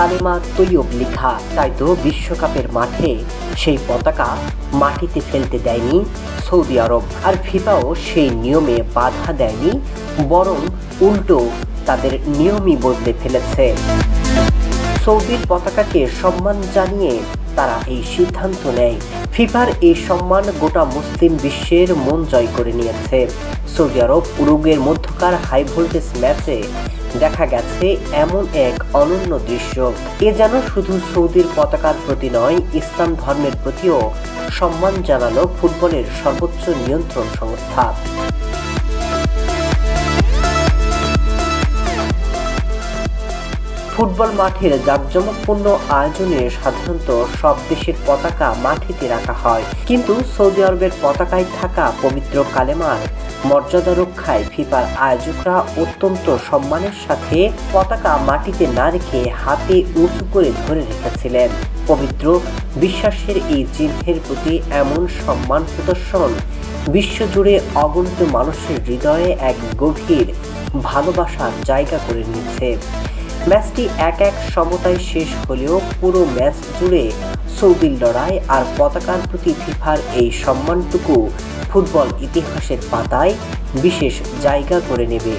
কালেমা তৈয়ব লেখা, তাই তো বিশ্বকাপের মাঠে সেই পতাকা মাটিতে ফেলতে দেয়নি সৌদি আরব। আর ফিফাও সেই নিয়মে বাধা দেয়নি, বরং উল্টো তাদের নিয়মই বদলে ফেলেছে। সৌদির পতাকাকে সম্মান জানিয়ে তারা এই সিদ্ধান্ত নেয়। ফিফার এই সম্মান গোটা মুসলিম বিশ্বের মন জয় করে নিয়েছে। সৌদি আরব উরুগুয়ের মধ্যকার হাই ভোল্টেজ ম্যাচে দেখা গেছে এমন এক অনন্য দৃশ্য। এ যেন শুধু সৌদির পতাকার প্রতি নয়, ইসলাম ধর্মের প্রতিও সম্মান জানালো ফুটবলের সর্বোচ্চ নিয়ন্ত্রণ সংস্থা। ফুটবল মাঠের জাঁকজমকপূর্ণ আয়োজনে সাধারণত সব দেশের পতাকা মাটিতে রাখা হয়, কিন্তু সৌদি আরবের পতাকায় থাকা পবিত্র কালেমার মর্যাদা রক্ষায় ফিফার আয়োজকরা অত্যন্ত সম্মানের সাথে পতাকা মাটিতে না রেখে হাতে উঁচু করে ধরে রেখেছিলেন। পবিত্র বিশ্বাসের এই চিহ্নের প্রতি এমন সম্মান প্রদর্শন বিশ্বজুড়ে অগণিত মানুষের হৃদয়ে এক গভীর ভালোবাসার জায়গা করে নিয়েছে। ম্যাচটি 1-1 সমতায় শেষ হলেও পুরো ম্যাচ জুড়ে সৌদির লড়াই আর পতাকার প্রতি ফিফার এই সম্মানটুকু ফুটবল ইতিহাসের পাতায় বিশেষ জায়গা করে নেবে।